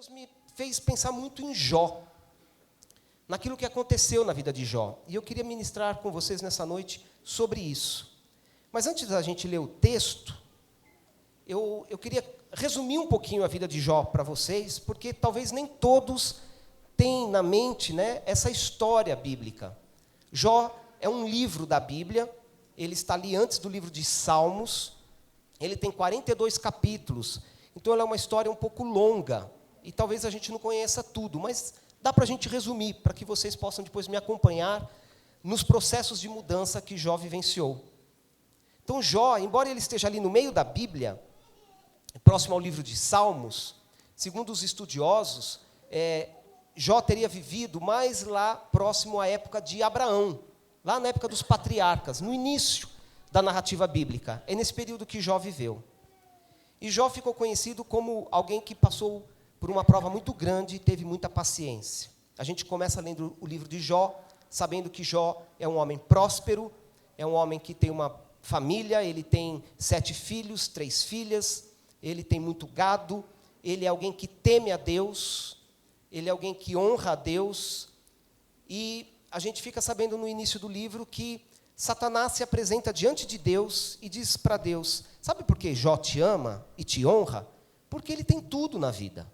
Deus me fez pensar muito em Jó, naquilo que aconteceu na vida de Jó. E eu queria ministrar com vocês nessa noite sobre isso. Mas antes da gente ler o texto, eu queria resumir um pouquinho a vida de Jó para vocês, porque talvez nem todos têm na mente, né, essa história bíblica. Jó é um livro da Bíblia, ele está ali antes do livro de Salmos, ele tem 42 capítulos, então ela é uma história um pouco longa, e talvez a gente não conheça tudo, mas dá para a gente resumir, para que vocês possam depois me acompanhar nos processos de mudança que Jó vivenciou. Então Jó, embora ele esteja ali no meio da Bíblia, próximo ao livro de Salmos, segundo os estudiosos, Jó teria vivido mais lá próximo à época de Abraão, lá na época dos patriarcas, no início da narrativa bíblica. É nesse período que Jó viveu. E Jó ficou conhecido como alguém que passou por uma prova muito grande e teve muita paciência. A gente começa lendo o livro de Jó, sabendo que Jó é um homem próspero, é um homem que tem uma família, ele tem 7 filhos, 3 filhas, ele tem muito gado, ele é alguém que teme a Deus, ele é alguém que honra a Deus, e a gente fica sabendo no início do livro que Satanás se apresenta diante de Deus e diz para Deus: sabe por que Jó te ama e te honra? Porque ele tem tudo na vida.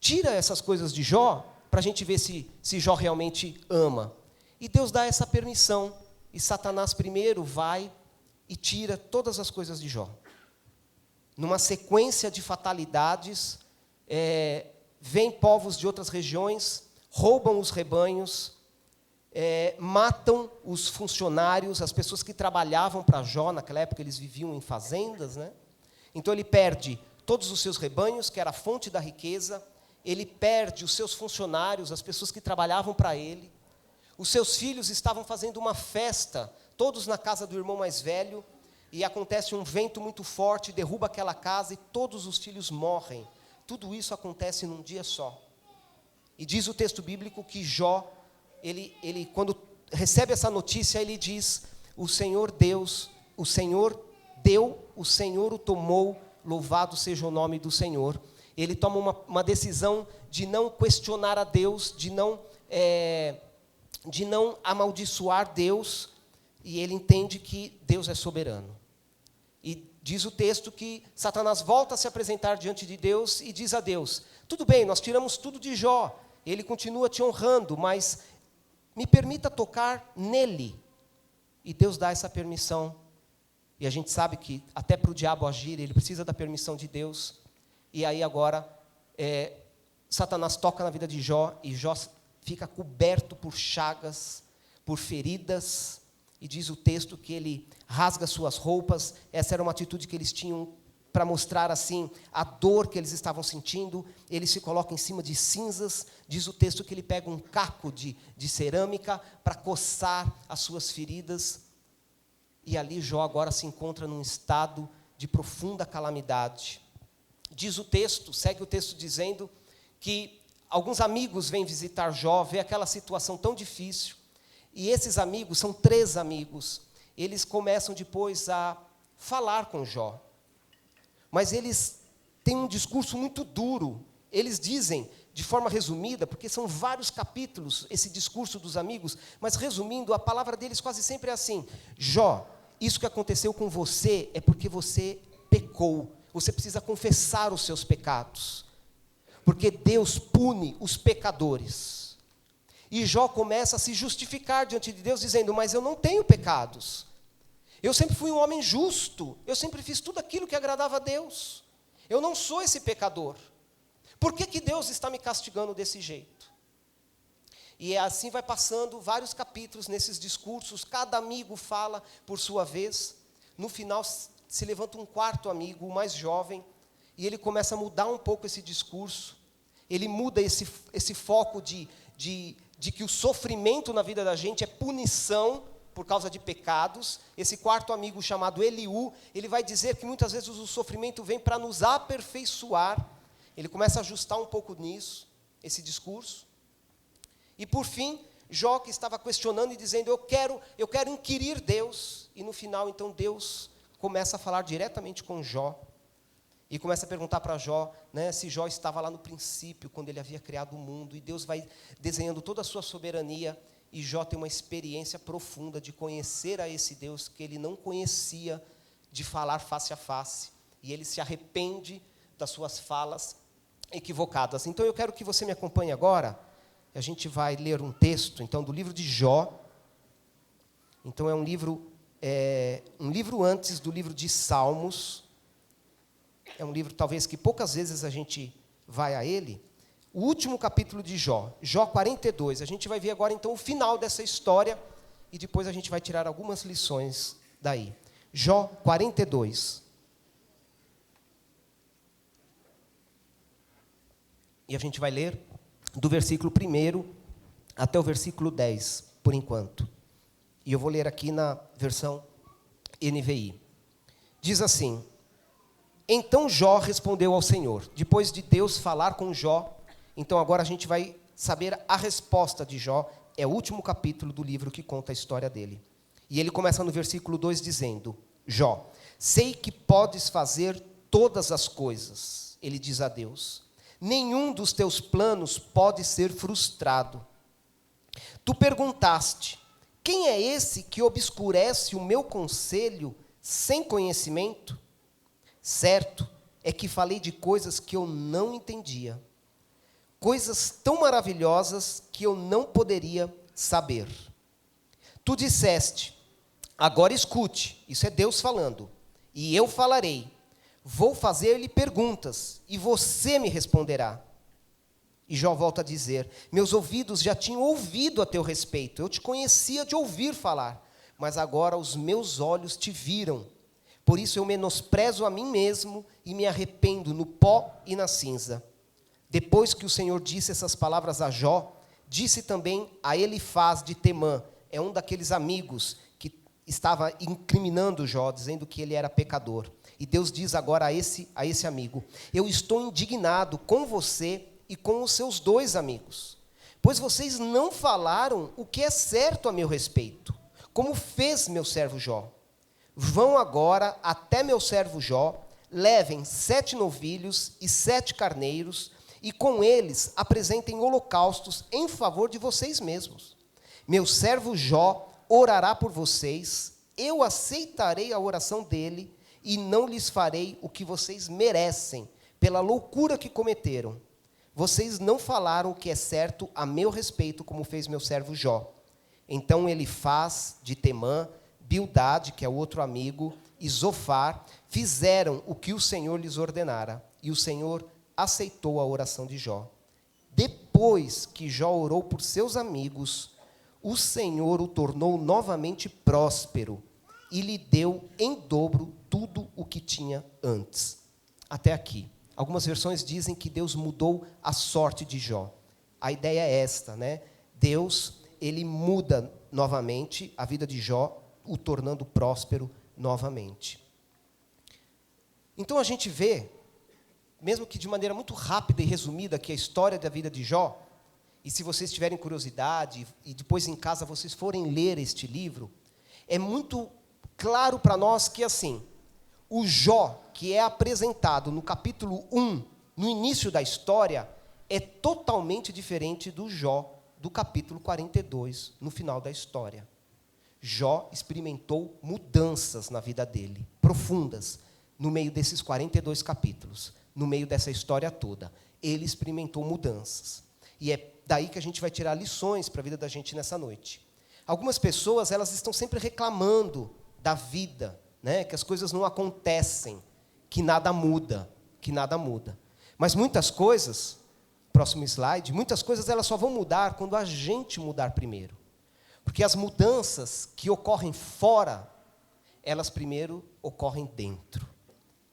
Tira essas coisas de Jó, para a gente ver se Jó realmente ama. E Deus dá essa permissão, e Satanás primeiro vai e tira todas as coisas de Jó. Numa sequência de fatalidades, vêm povos de outras regiões, roubam os rebanhos, matam os funcionários, as pessoas que trabalhavam para Jó, naquela época eles viviam em fazendas, né? Então ele perde todos os seus rebanhos, que era a fonte da riqueza, ele perde os seus funcionários, as pessoas que trabalhavam para ele, os seus filhos estavam fazendo uma festa, todos na casa do irmão mais velho, e acontece um vento muito forte, derruba aquela casa e todos os filhos morrem. Tudo isso acontece num dia só. E diz o texto bíblico que Jó, ele quando recebe essa notícia, ele diz: o Senhor Deus, o Senhor deu, o Senhor o tomou, louvado seja o nome do Senhor. Ele toma uma decisão de não questionar a Deus, de não amaldiçoar Deus, e ele entende que Deus é soberano. E diz o texto que Satanás volta a se apresentar diante de Deus e diz a Deus: tudo bem, nós tiramos tudo de Jó, ele continua te honrando, mas me permita tocar nele. E Deus dá essa permissão. E a gente sabe que até para o diabo agir, ele precisa da permissão de Deus. E aí agora, Satanás toca na vida de Jó, e Jó fica coberto por chagas, por feridas, e diz o texto que ele rasga suas roupas. Essa era uma atitude que eles tinham para mostrar assim a dor que eles estavam sentindo. Ele se coloca em cima de cinzas, diz o texto que ele pega um caco de cerâmica para coçar as suas feridas, e ali Jó agora se encontra num estado de profunda calamidade. Diz o texto, segue o texto dizendo que alguns amigos vêm visitar Jó, vê aquela situação tão difícil, e esses amigos, são 3 amigos, eles começam depois a falar com Jó. Mas eles têm um discurso muito duro. Eles dizem, de forma resumida, porque são vários capítulos esse discurso dos amigos, mas resumindo, a palavra deles quase sempre é assim: Jó, isso que aconteceu com você é porque você pecou. Você precisa confessar os seus pecados, porque Deus pune os pecadores. E Jó começa a se justificar diante de Deus, dizendo: mas eu não tenho pecados. Eu sempre fui um homem justo, eu sempre fiz tudo aquilo que agradava a Deus. Eu não sou esse pecador. Por que Deus está me castigando desse jeito? E assim vai passando vários capítulos nesses discursos, cada amigo fala por sua vez. No final se levanta um 4º amigo, o mais jovem, e ele começa a mudar um pouco esse discurso. Ele muda esse foco de que o sofrimento na vida da gente é punição por causa de pecados. Esse 4º amigo, chamado Eliú, ele vai dizer que muitas vezes o sofrimento vem para nos aperfeiçoar. Ele começa a ajustar um pouco nisso, esse discurso. E por fim, Jó, que estava questionando e dizendo: eu quero inquirir Deus. E no final, então, Deus começa a falar diretamente com Jó. E começa a perguntar para Jó, né, se Jó estava lá no princípio, quando ele havia criado o mundo, e Deus vai desenhando toda a sua soberania, e Jó tem uma experiência profunda de conhecer a esse Deus que ele não conhecia, de falar face a face, e ele se arrepende das suas falas equivocadas. Então eu quero que você me acompanhe agora, a gente vai ler um texto, então, do livro de Jó. Então é um livro antes do livro de Salmos. É um livro, talvez, que poucas vezes a gente vai a ele. O último capítulo de Jó, Jó 42. A gente vai ver agora, então, o final dessa história, e depois a gente vai tirar algumas lições daí. Jó 42. E a gente vai ler do versículo 1 até o versículo 10, por enquanto. E eu vou ler aqui na versão NVI. Diz assim: Então Jó respondeu ao Senhor. Depois de Deus falar com Jó, então agora a gente vai saber a resposta de Jó. É o último capítulo do livro que conta a história dele. E ele começa no versículo 2 dizendo: Jó, sei que podes fazer todas as coisas. Ele diz a Deus: nenhum dos teus planos pode ser frustrado. Tu perguntaste: quem é esse que obscurece o meu conselho sem conhecimento? Certo é que falei de coisas que eu não entendia, coisas tão maravilhosas que eu não poderia saber. Tu disseste: agora escute, isso é Deus falando, e eu falarei. Vou fazer-lhe perguntas, e você me responderá. E Jó volta a dizer: meus ouvidos já tinham ouvido a teu respeito, eu te conhecia de ouvir falar, mas agora os meus olhos te viram. Por isso eu menosprezo a mim mesmo e me arrependo no pó e na cinza. Depois que o Senhor disse essas palavras a Jó, disse também a Elifaz de Temã, é um daqueles amigos que estava incriminando Jó, dizendo que ele era pecador. E Deus diz agora a esse amigo: eu estou indignado com você e com os seus dois amigos, pois vocês não falaram o que é certo a meu respeito, como fez meu servo Jó. Vão agora até meu servo Jó, levem 7 novilhos e 7 carneiros, e com eles apresentem holocaustos em favor de vocês mesmos. Meu servo Jó orará por vocês, eu aceitarei a oração dele, e não lhes farei o que vocês merecem, pela loucura que cometeram. Vocês não falaram o que é certo a meu respeito, como fez meu servo Jó. Então Elifaz de Temã, Bildade, que é o outro amigo, e Zofar fizeram o que o Senhor lhes ordenara, e o Senhor aceitou a oração de Jó. Depois que Jó orou por seus amigos, o Senhor o tornou novamente próspero, e lhe deu em dobro tudo o que tinha antes. Até aqui. Algumas versões dizem que Deus mudou a sorte de Jó. A ideia é esta, né? Deus, ele muda novamente a vida de Jó, o tornando próspero novamente. Então a gente vê, mesmo que de maneira muito rápida e resumida, que a história da vida de Jó, e se vocês tiverem curiosidade, e depois em casa vocês forem ler este livro, é muito claro para nós que, assim, o Jó, que é apresentado no capítulo 1, no início da história, é totalmente diferente do Jó do capítulo 42, no final da história. Jó experimentou mudanças na vida dele, profundas, no meio desses 42 capítulos, no meio dessa história toda. Ele experimentou mudanças. E é daí que a gente vai tirar lições para a vida da gente nessa noite. Algumas pessoas, elas estão sempre reclamando da vida, né? Que as coisas não acontecem, que nada muda, Mas muitas coisas, próximo slide, muitas coisas elas só vão mudar quando a gente mudar primeiro. Porque as mudanças que ocorrem fora, elas primeiro ocorrem dentro.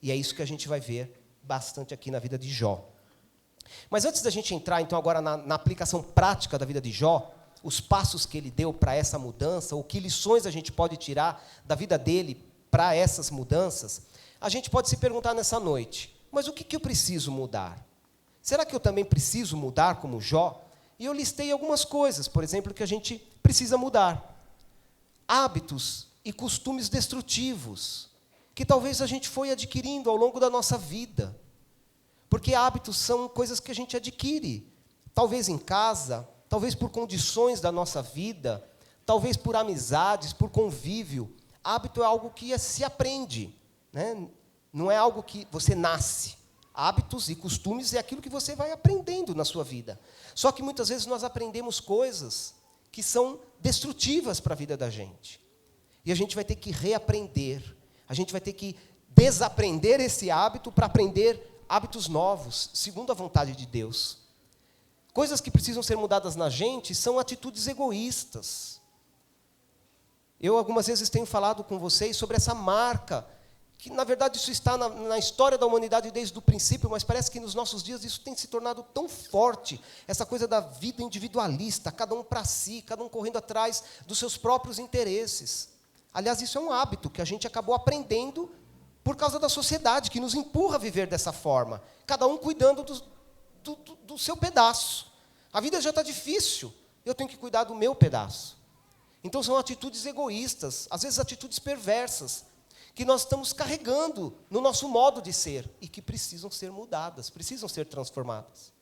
E é isso que a gente vai ver bastante aqui na vida de Jó. Mas antes da gente entrar, então, agora na aplicação prática da vida de Jó, os passos que ele deu para essa mudança, ou que lições a gente pode tirar da vida dele para essas mudanças, a gente pode se perguntar nessa noite: mas o que eu preciso mudar? Será que eu também preciso mudar como Jó? E eu listei algumas coisas, por exemplo, que a gente precisa mudar. Hábitos e costumes destrutivos, que talvez a gente foi adquirindo ao longo da nossa vida. Porque hábitos são coisas que a gente adquire, talvez em casa, talvez por condições da nossa vida, talvez por amizades, por convívio. Hábito é algo que se aprende, né? Não é algo que você nasce. Hábitos e costumes é aquilo que você vai aprendendo na sua vida. Só que muitas vezes nós aprendemos coisas que são destrutivas para a vida da gente. E a gente vai ter que reaprender. A gente vai ter que desaprender esse hábito para aprender hábitos novos, segundo a vontade de Deus. Coisas que precisam ser mudadas na gente são atitudes egoístas. Eu algumas vezes tenho falado com vocês sobre essa marca, que na verdade isso está na história da humanidade desde o princípio, mas parece que nos nossos dias isso tem se tornado tão forte, essa coisa da vida individualista, cada um para si, cada um correndo atrás dos seus próprios interesses. Aliás, isso é um hábito que a gente acabou aprendendo por causa da sociedade, que nos empurra a viver dessa forma, cada um cuidando do seu pedaço. A vida já está difícil, eu tenho que cuidar do meu pedaço. Então são atitudes egoístas, às vezes atitudes perversas, que nós estamos carregando no nosso modo de ser e que precisam ser mudadas, precisam ser transformadas.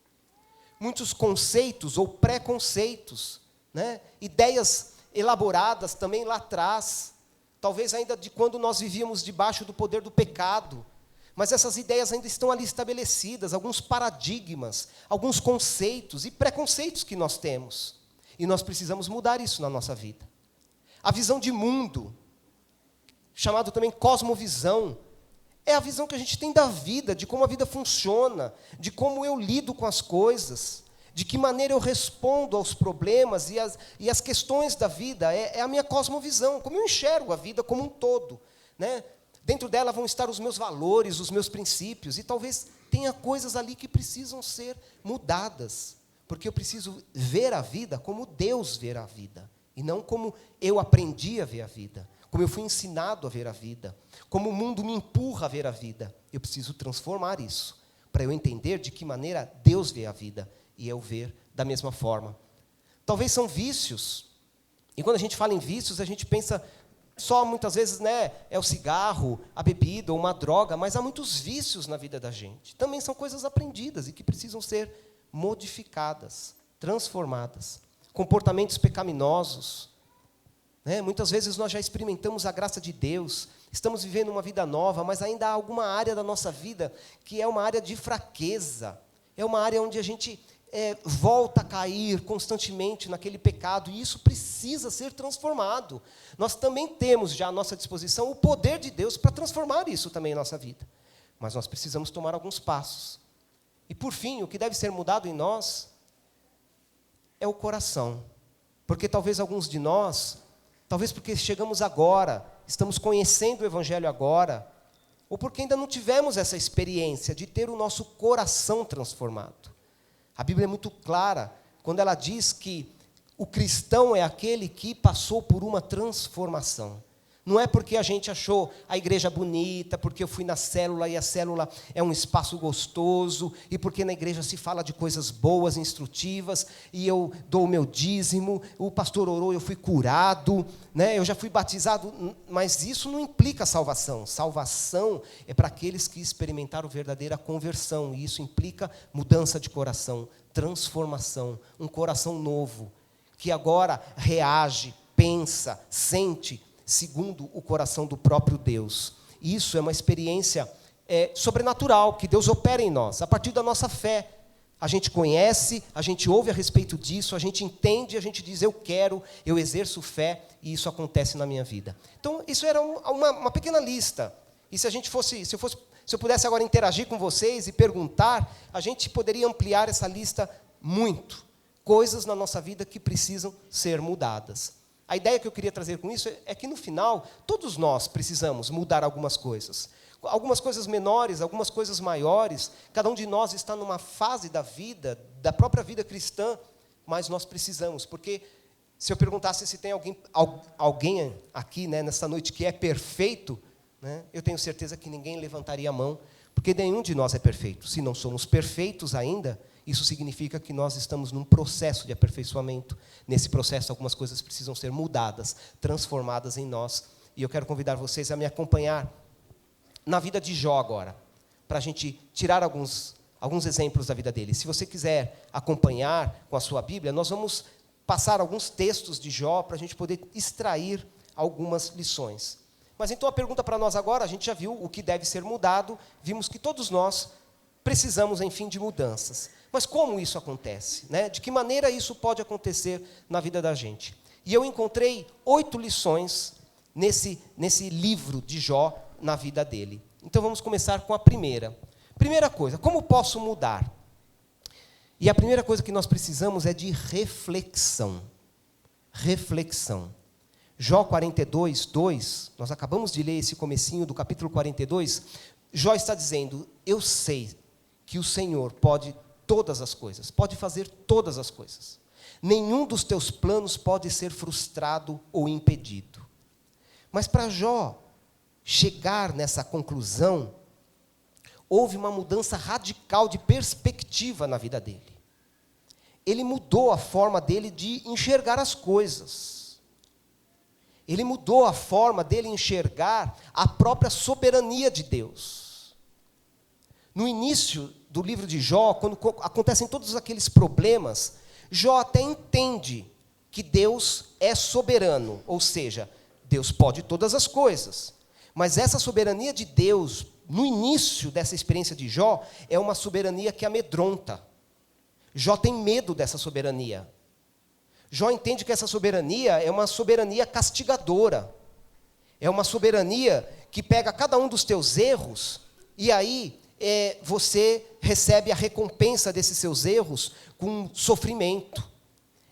Muitos conceitos ou preconceitos, né? Ideias elaboradas também lá atrás, talvez ainda de quando nós vivíamos debaixo do poder do pecado, mas essas ideias ainda estão ali estabelecidas, alguns paradigmas, alguns conceitos e preconceitos que nós temos, e nós precisamos mudar isso na nossa vida. A visão de mundo, chamado também cosmovisão, é a visão que a gente tem da vida, de como a vida funciona, de como eu lido com as coisas, de que maneira eu respondo aos problemas e as questões da vida. É a minha cosmovisão, como eu enxergo a vida como um todo, né? Dentro dela vão estar os meus valores, os meus princípios, e talvez tenha coisas ali que precisam ser mudadas, porque eu preciso ver a vida como Deus vê a vida, e não como eu aprendi a ver a vida, como eu fui ensinado a ver a vida, como o mundo me empurra a ver a vida. Eu preciso transformar isso, para eu entender de que maneira Deus vê a vida, e eu ver da mesma forma. Talvez são vícios, e quando a gente fala em vícios, a gente pensa só muitas vezes, né, é o cigarro, a bebida ou uma droga, mas há muitos vícios na vida da gente. Também são coisas aprendidas e que precisam ser modificadas, transformadas. Comportamentos pecaminosos, né? Muitas vezes nós já experimentamos a graça de Deus, estamos vivendo uma vida nova, mas ainda há alguma área da nossa vida que é uma área de fraqueza, é uma área onde a gente volta a cair constantemente naquele pecado, e isso precisa ser transformado. Nós também temos já à nossa disposição o poder de Deus para transformar isso também em nossa vida, mas nós precisamos tomar alguns passos. E por fim, o que deve ser mudado em nós é o coração, porque talvez alguns de nós, talvez porque chegamos agora, estamos conhecendo o Evangelho agora, ou porque ainda não tivemos essa experiência de ter o nosso coração transformado. A Bíblia é muito clara quando ela diz que o cristão é aquele que passou por uma transformação. Não é porque a gente achou a igreja bonita, porque eu fui na célula e a célula é um espaço gostoso, e porque na igreja se fala de coisas boas, instrutivas, e eu dou o meu dízimo, o pastor orou, eu fui curado, né? Eu já fui batizado, mas isso não implica salvação. Salvação é para aqueles que experimentaram verdadeira conversão, e isso implica mudança de coração, transformação, um coração novo, que agora reage, pensa, sente, segundo o coração do próprio Deus. Isso é uma experiência sobrenatural, que Deus opera em nós, a partir da nossa fé. A gente conhece, a gente ouve a respeito disso, a gente entende, a gente diz, eu quero, eu exerço fé, e isso acontece na minha vida. Então, isso era uma pequena lista. E se eu pudesse agora interagir com vocês e perguntar, a gente poderia ampliar essa lista muito. Coisas na nossa vida que precisam ser mudadas. A ideia que eu queria trazer com isso é que, no final, todos nós precisamos mudar algumas coisas. Algumas coisas menores, algumas coisas maiores. Cada um de nós está numa fase da vida, da própria vida cristã, mas nós precisamos. Porque, se eu perguntasse se tem alguém aqui, né, nessa noite que é perfeito, né, eu tenho certeza que ninguém levantaria a mão, porque nenhum de nós é perfeito. Se não somos perfeitos ainda, isso significa que nós estamos num processo de aperfeiçoamento. Nesse processo, algumas coisas precisam ser mudadas, transformadas em nós. E eu quero convidar vocês a me acompanhar na vida de Jó agora, para a gente tirar alguns exemplos da vida dele. Se você quiser acompanhar com a sua Bíblia, nós vamos passar alguns textos de Jó para a gente poder extrair algumas lições. Mas então a pergunta para nós agora, a gente já viu o que deve ser mudado, vimos que todos nós precisamos, enfim, de mudanças. Mas como isso acontece, né? De que maneira isso pode acontecer na vida da gente? E eu encontrei 8 lições nesse livro de Jó, na vida dele. Então vamos começar com a primeira. Primeira coisa, como posso mudar? E a primeira coisa que nós precisamos é de reflexão. Reflexão. Jó 42, 2, nós acabamos de ler esse comecinho do capítulo 42, Jó está dizendo, eu sei que o Senhor pode todas as coisas, pode fazer todas as coisas. Nenhum dos teus planos pode ser frustrado ou impedido. Mas para Jó chegar nessa conclusão, houve uma mudança radical de perspectiva na vida dele. Ele mudou a forma dele de enxergar as coisas. Ele mudou a forma dele enxergar a própria soberania de Deus. No início do livro de Jó, quando acontecem todos aqueles problemas, Jó até entende que Deus é soberano, ou seja, Deus pode todas as coisas. Mas essa soberania de Deus, no início dessa experiência de Jó, é uma soberania que amedronta. Jó tem medo dessa soberania. Jó entende que essa soberania é uma soberania castigadora. É uma soberania que pega cada um dos teus erros e aí você recebe a recompensa desses seus erros com sofrimento.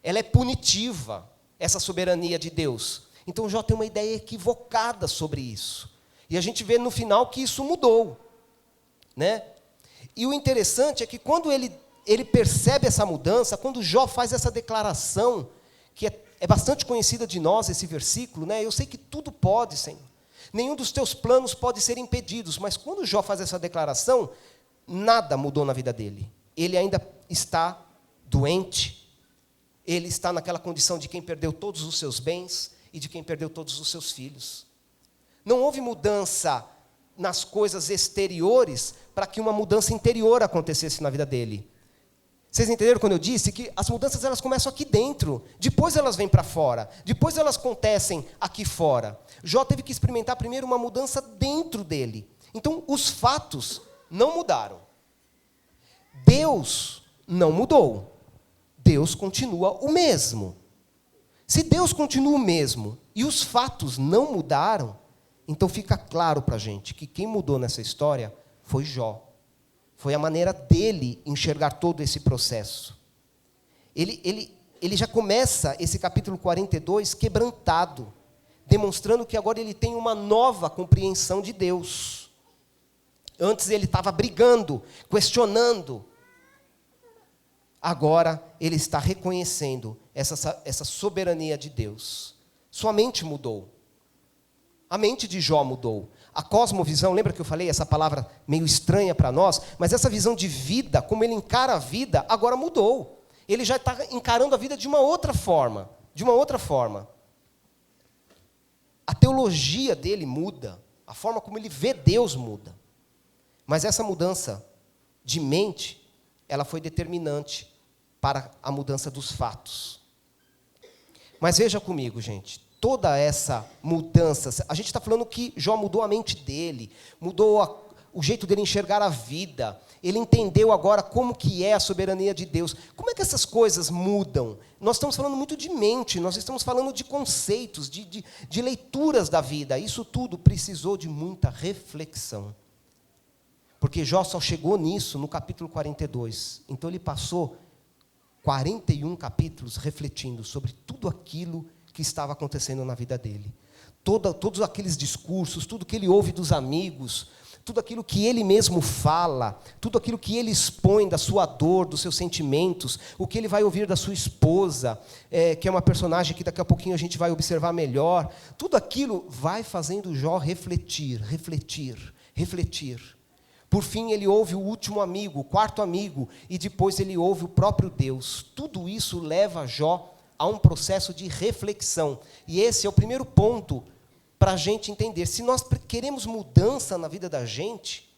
Ela é punitiva, essa soberania de Deus. Então Jó tem uma ideia equivocada sobre isso. E a gente vê no final que isso mudou, né? E o interessante é que quando ele percebe essa mudança, quando Jó faz essa declaração, que é bastante conhecida de nós, esse versículo, né? Eu sei que tudo pode, Senhor. Nenhum dos teus planos pode ser impedidos. Mas quando Jó faz essa declaração, nada mudou na vida dele. Ele ainda está doente. Ele está naquela condição de quem perdeu todos os seus bens e de quem perdeu todos os seus filhos. Não houve mudança nas coisas exteriores para que uma mudança interior acontecesse na vida dele. Vocês entenderam quando eu disse que as mudanças elas começam aqui dentro, depois elas vêm para fora, depois elas acontecem aqui fora. Jó teve que experimentar primeiro uma mudança dentro dele. Então, os fatos não mudaram. Deus não mudou. Deus continua o mesmo. Se Deus continua o mesmo e os fatos não mudaram, então fica claro para a gente que quem mudou nessa história foi Jó. Foi a maneira dele enxergar todo esse processo. Ele já começa esse capítulo 42 quebrantado, demonstrando que agora ele tem uma nova compreensão de Deus. Antes ele estava brigando, questionando. Agora ele está reconhecendo essa soberania de Deus. Sua mente mudou. A mente de Jó mudou. A cosmovisão, lembra que eu falei essa palavra meio estranha para nós? Mas essa visão de vida, como ele encara a vida, agora mudou. Ele já está encarando a vida de uma outra forma. De uma outra forma. A teologia dele muda. A forma como ele vê Deus muda. Mas essa mudança de mente, ela foi determinante para a mudança dos fatos. Mas veja comigo, gente. Toda essa mudança, a gente está falando que Jó mudou a mente dele, mudou o jeito dele enxergar a vida, ele entendeu agora como que é a soberania de Deus. Como é que essas coisas mudam? Nós estamos falando muito de mente, nós estamos falando de conceitos, de leituras da vida. Isso tudo precisou de muita reflexão. Porque Jó só chegou nisso no capítulo 42. Então ele passou 41 capítulos refletindo sobre tudo aquilo que estava acontecendo na vida dele. Todos aqueles discursos, tudo que ele ouve dos amigos, tudo aquilo que ele mesmo fala, tudo aquilo que ele expõe da sua dor, dos seus sentimentos, o que ele vai ouvir da sua esposa, que é uma personagem que daqui a pouquinho a gente vai observar melhor, tudo aquilo vai fazendo Jó refletir. Por fim, ele ouve o último amigo, o quarto amigo, e depois ele ouve o próprio Deus. Tudo isso leva Jó a um processo de reflexão. E esse é o primeiro ponto para a gente entender. Se nós queremos mudança na vida da gente,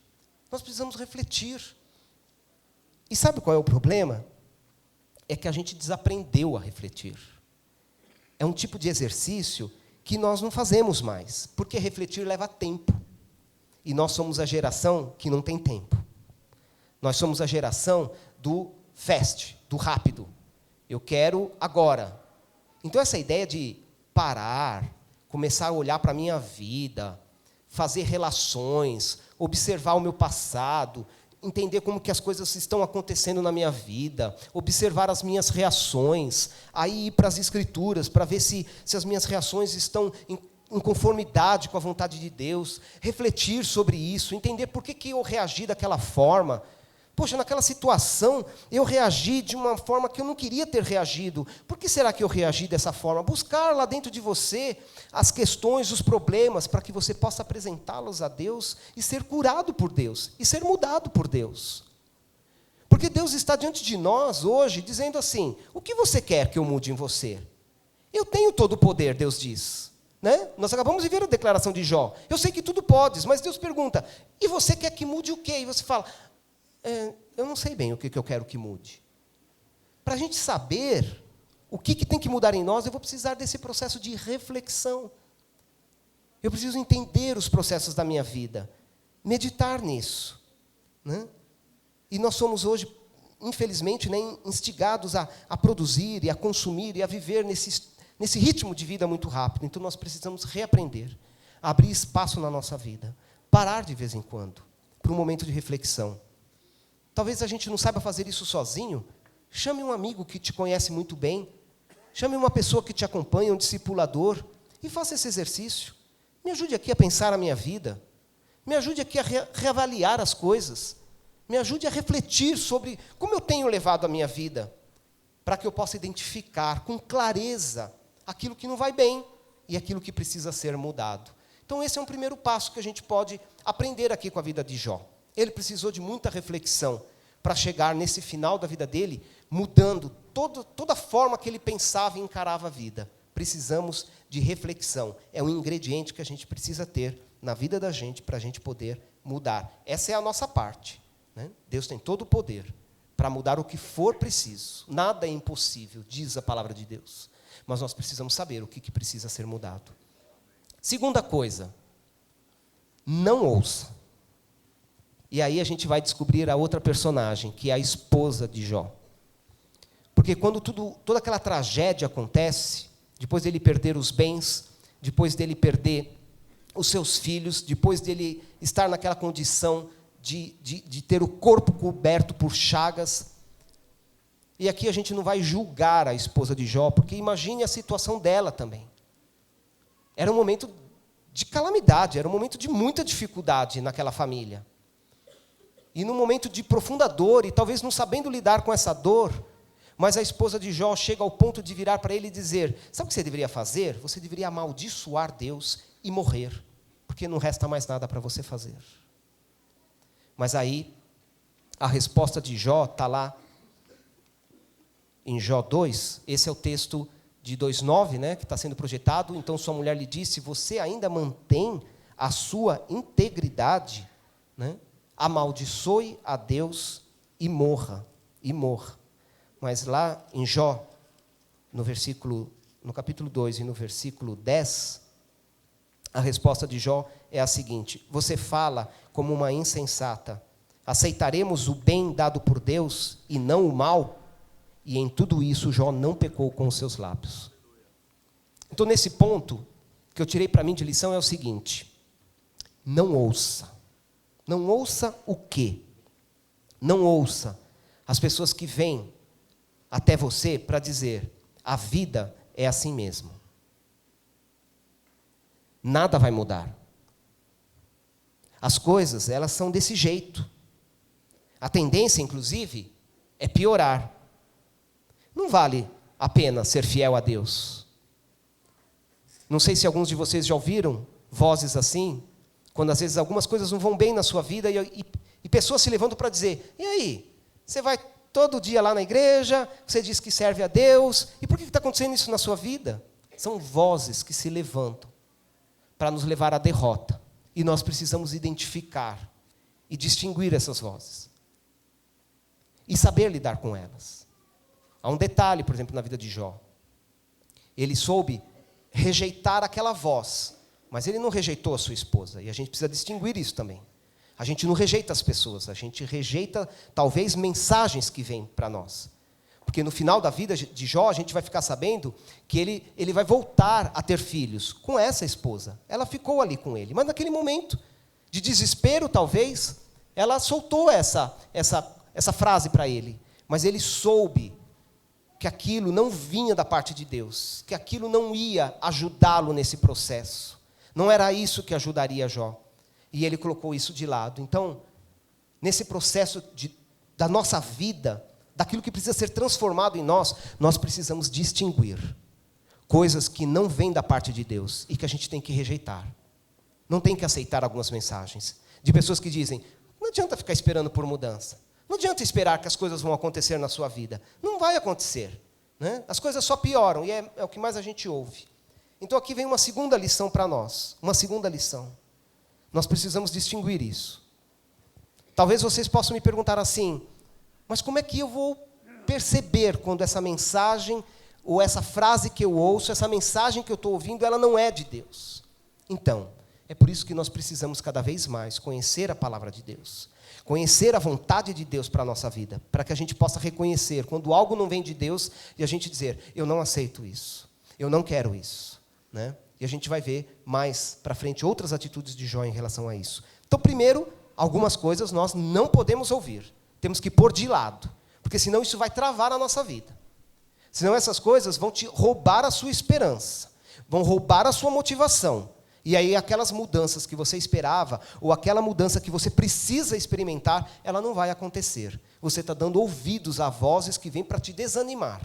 nós precisamos refletir. E sabe qual é o problema? É que a gente desaprendeu a refletir. É um tipo de exercício que nós não fazemos mais, porque refletir leva tempo. E nós somos a geração que não tem tempo. Nós somos a geração do fast, do rápido. Eu quero agora. Então, essa ideia de parar, começar a olhar para a minha vida, fazer relações, observar o meu passado, entender como que as coisas estão acontecendo na minha vida, observar as minhas reações, aí ir para as Escrituras, para ver se as minhas reações estão em conformidade com a vontade de Deus, refletir sobre isso, entender por que eu reagi daquela forma. Poxa, naquela situação, eu reagi de uma forma que eu não queria ter reagido. Por que será que eu reagi dessa forma? Buscar lá dentro de você as questões, os problemas, para que você possa apresentá-los a Deus e ser curado por Deus, e ser mudado por Deus. Porque Deus está diante de nós hoje, dizendo assim, o que você quer que eu mude em você? Eu tenho todo o poder, Deus diz. Né? Nós acabamos de ver a declaração de Jó. Eu sei que tudo podes, mas Deus pergunta, e você quer que mude o quê? E você fala... eu não sei bem o que eu quero que mude. Para a gente saber o que tem que mudar em nós, eu vou precisar desse processo de reflexão. Eu preciso entender os processos da minha vida, meditar nisso. Né? E nós somos hoje, infelizmente, né, instigados a produzir e a consumir e a viver nesse ritmo de vida muito rápido. Então nós precisamos reaprender, abrir espaço na nossa vida, parar de vez em quando, para um momento de reflexão. Talvez a gente não saiba fazer isso sozinho. Chame um amigo que te conhece muito bem. Chame uma pessoa que te acompanha, um discipulador, e faça esse exercício. Me ajude aqui a pensar a minha vida. Me ajude aqui a reavaliar as coisas. Me ajude a refletir sobre como eu tenho levado a minha vida, para que eu possa identificar com clareza aquilo que não vai bem e aquilo que precisa ser mudado. Então, esse é um primeiro passo que a gente pode aprender aqui com a vida de Jó. Ele precisou de muita reflexão para chegar nesse final da vida dele, mudando toda a forma que ele pensava e encarava a vida. Precisamos de reflexão. É um ingrediente que a gente precisa ter na vida da gente para a gente poder mudar. Essa é a nossa parte. Né? Deus tem todo o poder para mudar o que for preciso. Nada é impossível, diz a palavra de Deus. Mas nós precisamos saber o que precisa ser mudado. Segunda coisa, não ouça. E aí a gente vai descobrir a outra personagem, que é a esposa de Jó. Porque quando toda aquela tragédia acontece, depois dele perder os bens, depois dele perder os seus filhos, depois dele estar naquela condição de ter o corpo coberto por chagas. E aqui a gente não vai julgar a esposa de Jó, porque imagine a situação dela também. Era um momento de calamidade, era um momento de muita dificuldade naquela família. E num momento de profunda dor, e talvez não sabendo lidar com essa dor, mas a esposa de Jó chega ao ponto de virar para ele e dizer, sabe o que você deveria fazer? Você deveria amaldiçoar Deus e morrer, porque não resta mais nada para você fazer. Mas aí, a resposta de Jó está lá em Jó 2, esse é o texto de 2:9, né, que está sendo projetado. Então sua mulher lhe disse, você ainda mantém a sua integridade, né? Amaldiçoe a Deus e morra, Mas lá em Jó, no capítulo 2 e no versículo 10, a resposta de Jó é a seguinte, você fala como uma insensata, aceitaremos o bem dado por Deus e não o mal? E em tudo isso Jó não pecou com os seus lábios. Então nesse ponto, que eu tirei para mim de lição é o seguinte, não ouça. Não ouça o quê? Não ouça as pessoas que vêm até você para dizer, a vida é assim mesmo. Nada vai mudar. As coisas, elas são desse jeito. A tendência, inclusive, é piorar. Não vale a pena ser fiel a Deus. Não sei se alguns de vocês já ouviram vozes assim, quando às vezes algumas coisas não vão bem na sua vida e pessoas se levantam para dizer, e aí, você vai todo dia lá na igreja, você diz que serve a Deus, e por que está acontecendo isso na sua vida? São vozes que se levantam para nos levar à derrota. E nós precisamos identificar e distinguir essas vozes. E saber lidar com elas. Há um detalhe, por exemplo, na vida de Jó. Ele soube rejeitar aquela voz, mas ele não rejeitou a sua esposa. E a gente precisa distinguir isso também. A gente não rejeita as pessoas, a gente rejeita, talvez, mensagens que vêm para nós. Porque no final da vida de Jó, a gente vai ficar sabendo que ele vai voltar a ter filhos com essa esposa. Ela ficou ali com ele. Mas naquele momento de desespero, talvez, ela soltou essa frase para ele. Mas ele soube que aquilo não vinha da parte de Deus, que aquilo não ia ajudá-lo nesse processo. Não era isso que ajudaria Jó. E ele colocou isso de lado. Então, nesse processo da nossa vida, daquilo que precisa ser transformado em nós, nós precisamos distinguir coisas que não vêm da parte de Deus e que a gente tem que rejeitar. Não tem que aceitar algumas mensagens de pessoas que dizem, não adianta ficar esperando por mudança. Não adianta esperar que as coisas vão acontecer na sua vida. Não vai acontecer. Né? As coisas só pioram e é o que mais a gente ouve. Então aqui vem uma segunda lição para nós. Uma segunda lição. Nós precisamos distinguir isso. Talvez vocês possam me perguntar assim, mas como é que eu vou perceber quando essa mensagem ou essa frase que eu ouço, essa mensagem que eu estou ouvindo, ela não é de Deus? Então, é por isso que nós precisamos cada vez mais conhecer a palavra de Deus. Conhecer a vontade de Deus para a nossa vida, para que a gente possa reconhecer quando algo não vem de Deus e a gente dizer, eu não aceito isso, eu não quero isso. Né? E a gente vai ver mais para frente outras atitudes de Jó em relação a isso. Então, primeiro, algumas coisas nós não podemos ouvir. Temos que pôr de lado, porque senão isso vai travar a nossa vida. Senão essas coisas vão te roubar a sua esperança, vão roubar a sua motivação. E aí aquelas mudanças que você esperava, ou aquela mudança que você precisa experimentar, ela não vai acontecer. Você está dando ouvidos a vozes que vêm para te desanimar.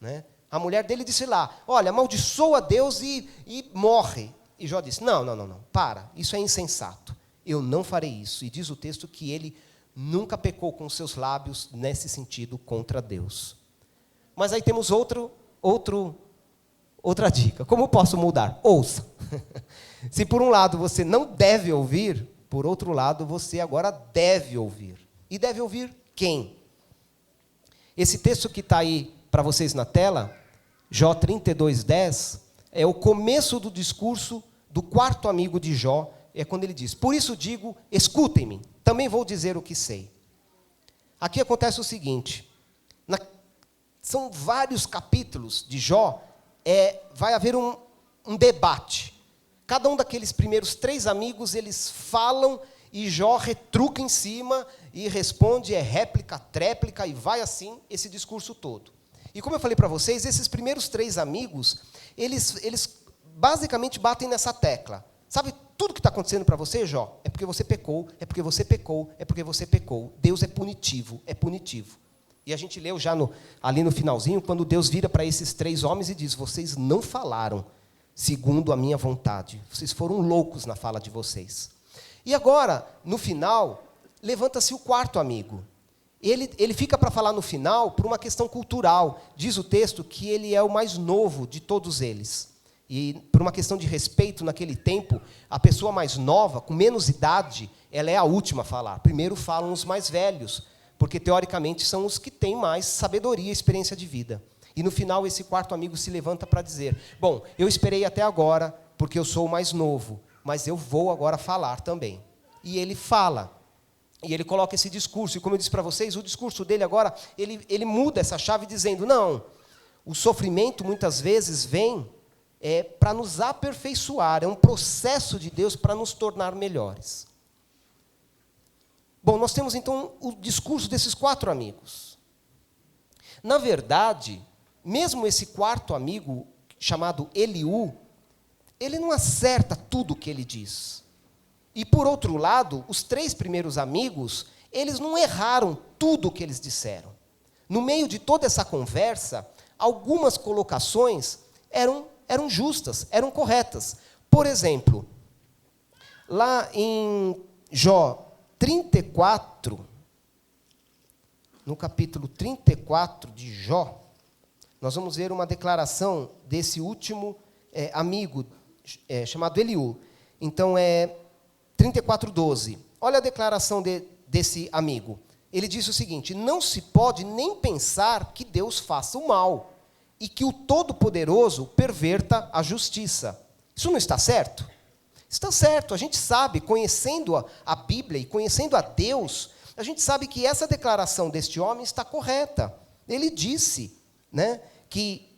Né? A mulher dele disse lá, olha, amaldiçoa Deus e morre. E Jó disse, não, para, isso é insensato. Eu não farei isso. E diz o texto que ele nunca pecou com seus lábios nesse sentido contra Deus. Mas aí temos outra dica. Como posso mudar? Ouça. Se por um lado você não deve ouvir, por outro lado você agora deve ouvir. E deve ouvir quem? Esse texto que está aí para vocês na tela, Jó 32:10, é o começo do discurso do quarto amigo de Jó, é quando ele diz, por isso digo, escutem-me, também vou dizer o que sei. Aqui acontece o seguinte, são vários capítulos de Jó, vai haver um debate. Cada um daqueles primeiros 3 amigos, eles falam e Jó retruca em cima e responde, réplica, tréplica, e vai assim esse discurso todo. E como eu falei para vocês, esses primeiros 3 amigos, eles basicamente batem nessa tecla. Sabe, tudo que está acontecendo para você, Jó, é porque você pecou, é porque você pecou, é porque você pecou. Deus é punitivo, é punitivo. E a gente leu já ali no finalzinho, quando Deus vira para esses 3 homens e diz, vocês não falaram segundo a minha vontade. Vocês foram loucos na fala de vocês. E agora, no final, levanta-se o quarto amigo. Ele fica para falar no final por uma questão cultural. Diz o texto que ele é o mais novo de todos eles. E por uma questão de respeito, naquele tempo, a pessoa mais nova, com menos idade, ela é a última a falar. Primeiro falam os mais velhos, porque, teoricamente, são os que têm mais sabedoria e experiência de vida. E, no final, esse quarto amigo se levanta para dizer, bom, eu esperei até agora, porque eu sou o mais novo, mas eu vou agora falar também. E ele fala. E ele coloca esse discurso, e como eu disse para vocês, o discurso dele agora, ele muda essa chave dizendo, não, o sofrimento muitas vezes vem para nos aperfeiçoar, é um processo de Deus para nos tornar melhores. Bom, nós temos então o discurso desses 4 amigos. Na verdade, mesmo esse quarto amigo, chamado Eliú, ele não acerta tudo o que ele diz. E, por outro lado, os 3 primeiros amigos, eles não erraram tudo o que eles disseram. No meio de toda essa conversa, algumas colocações eram justas, eram corretas. Por exemplo, lá em Jó 34, no capítulo 34 de Jó, nós vamos ver uma declaração desse último amigo chamado Eliú. Então, é 34:12. Olha a declaração desse amigo. Ele diz o seguinte: não se pode nem pensar que Deus faça o mal e que o Todo-Poderoso perverta a justiça. Isso não está certo? Está certo. A gente sabe, conhecendo a Bíblia e conhecendo a Deus, a gente sabe que essa declaração deste homem está correta. Ele disse, né, que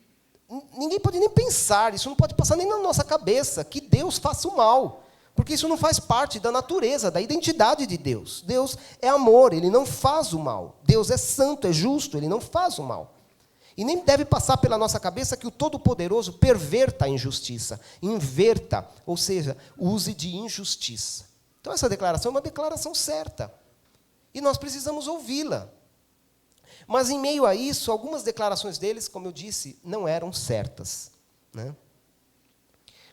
ninguém pode nem pensar, isso não pode passar nem na nossa cabeça, que Deus faça o mal. Porque isso não faz parte da natureza, da identidade de Deus. Deus é amor, Ele não faz o mal. Deus é santo, é justo, Ele não faz o mal. E nem deve passar pela nossa cabeça que o Todo-Poderoso perverta a injustiça, inverta, ou seja, use de injustiça. Então essa declaração é uma declaração certa. E nós precisamos ouvi-la. Mas em meio a isso, algumas declarações deles, como eu disse, não eram certas, né?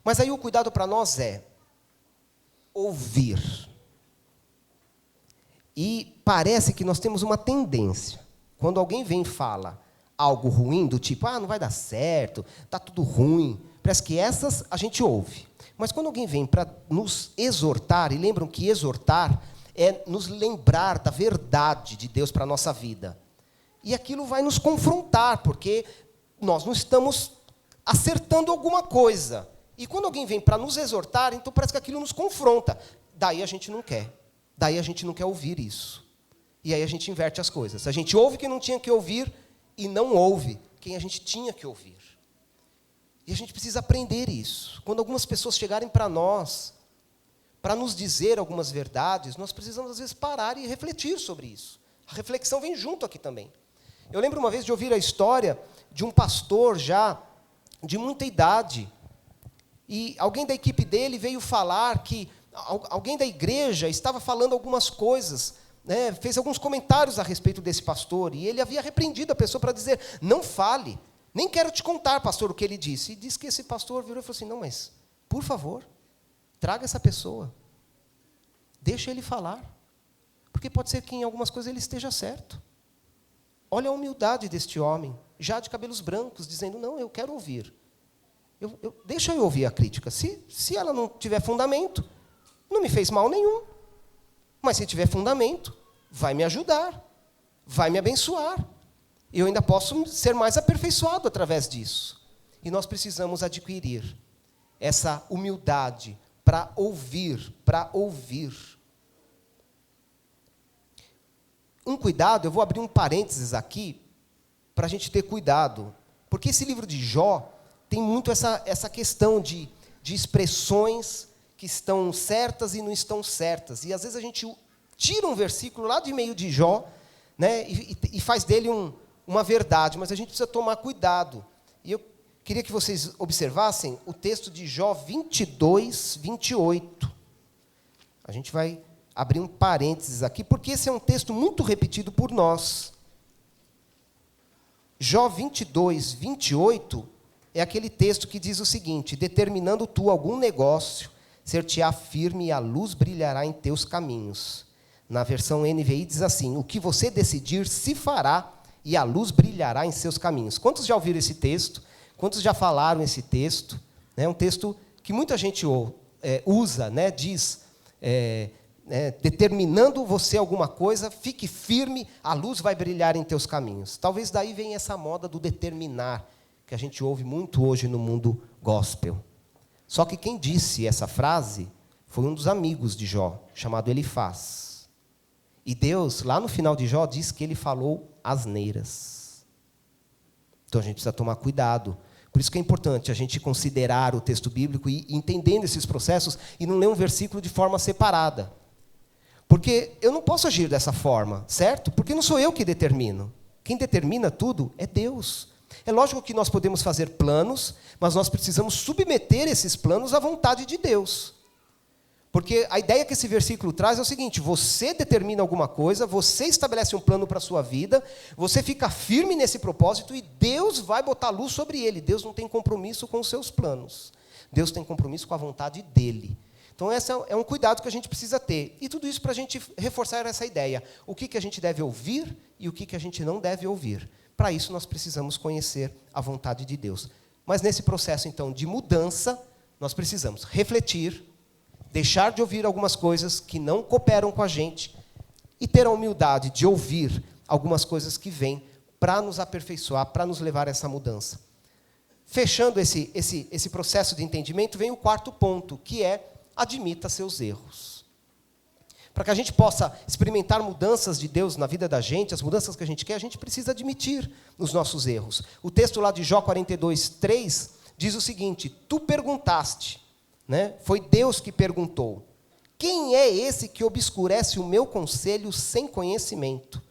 Mas aí o cuidado para nós é ouvir. E parece que nós temos uma tendência. Quando alguém vem e fala algo ruim, do tipo, não vai dar certo, está tudo ruim, parece que essas a gente ouve. Mas quando alguém vem para nos exortar, e lembram que exortar é nos lembrar da verdade de Deus para a nossa vida. E aquilo vai nos confrontar, porque nós não estamos acertando alguma coisa. E quando alguém vem para nos exortar, então parece que aquilo nos confronta. Daí a gente não quer. Daí a gente não quer ouvir isso. E aí a gente inverte as coisas. A gente ouve quem não tinha que ouvir e não ouve quem a gente tinha que ouvir. E a gente precisa aprender isso. Quando algumas pessoas chegarem para nós, para nos dizer algumas verdades, nós precisamos, às vezes, parar e refletir sobre isso. A reflexão vem junto aqui também. Eu lembro uma vez de ouvir a história de um pastor já de muita idade. E alguém da equipe dele veio falar que alguém da igreja estava falando algumas coisas, né, fez alguns comentários a respeito desse pastor, e ele havia repreendido a pessoa para dizer, não fale, nem quero te contar, pastor, o que ele disse. E disse que esse pastor virou e falou assim, não, mas, por favor, traga essa pessoa, deixa ele falar, porque pode ser que em algumas coisas ele esteja certo. Olha a humildade deste homem, já de cabelos brancos, dizendo, não, eu quero ouvir. Deixa eu ouvir a crítica. Se ela não tiver fundamento, não me fez mal nenhum. Mas se tiver fundamento, vai me ajudar, vai me abençoar. Eu ainda posso ser mais aperfeiçoado através disso. E nós precisamos adquirir essa humildade para ouvir, para ouvir. Um cuidado, eu vou abrir um parênteses aqui, para a gente ter cuidado. Porque esse livro de Jó tem muito essa questão de expressões que estão certas e não estão certas. E, às vezes, a gente tira um versículo lá de meio de Jó, né, e faz dele uma verdade, mas a gente precisa tomar cuidado. E eu queria que vocês observassem o texto de Jó 22, 28. A gente vai abrir um parênteses aqui, porque esse é um texto muito repetido por nós. Jó 22, 28 é aquele texto que diz o seguinte, determinando tu algum negócio, ser-te-á firme e a luz brilhará em teus caminhos. Na versão NVI diz assim, o que você decidir se fará e a luz brilhará em seus caminhos. Quantos já ouviram esse texto? Quantos já falaram esse texto? É um texto que muita gente usa, né? Diz, determinando você alguma coisa, fique firme, a luz vai brilhar em teus caminhos. Talvez daí venha essa moda do determinar, que a gente ouve muito hoje no mundo gospel. Só que quem disse essa frase foi um dos amigos de Jó, chamado Elifaz. E Deus, lá no final de Jó, diz que ele falou asneiras. Então a gente precisa tomar cuidado. Por isso que é importante a gente considerar o texto bíblico e entendendo esses processos e não ler um versículo de forma separada. Porque eu não posso agir dessa forma, certo? Porque não sou eu que determino. Quem determina tudo é Deus. É lógico que nós podemos fazer planos, mas nós precisamos submeter esses planos à vontade de Deus. Porque a ideia que esse versículo traz é o seguinte, você determina alguma coisa, você estabelece um plano para a sua vida, você fica firme nesse propósito e Deus vai botar luz sobre ele. Deus não tem compromisso com os seus planos. Deus tem compromisso com a vontade dele. Então, esse é um cuidado que a gente precisa ter. E tudo isso para a gente reforçar essa ideia. O que a gente deve ouvir e o que a gente não deve ouvir. Para isso, nós precisamos conhecer a vontade de Deus. Mas nesse processo, então, de mudança, nós precisamos refletir, deixar de ouvir algumas coisas que não cooperam com a gente e ter a humildade de ouvir algumas coisas que vêm para nos aperfeiçoar, para nos levar a essa mudança. Fechando esse processo de entendimento, vem o quarto ponto, que é admita seus erros. Para que a gente possa experimentar mudanças de Deus na vida da gente, as mudanças que a gente quer, a gente precisa admitir os nossos erros. O texto lá de Jó 42:3 diz o seguinte: tu perguntaste, né? Foi Deus que perguntou, quem é esse que obscurece o meu conselho sem conhecimento?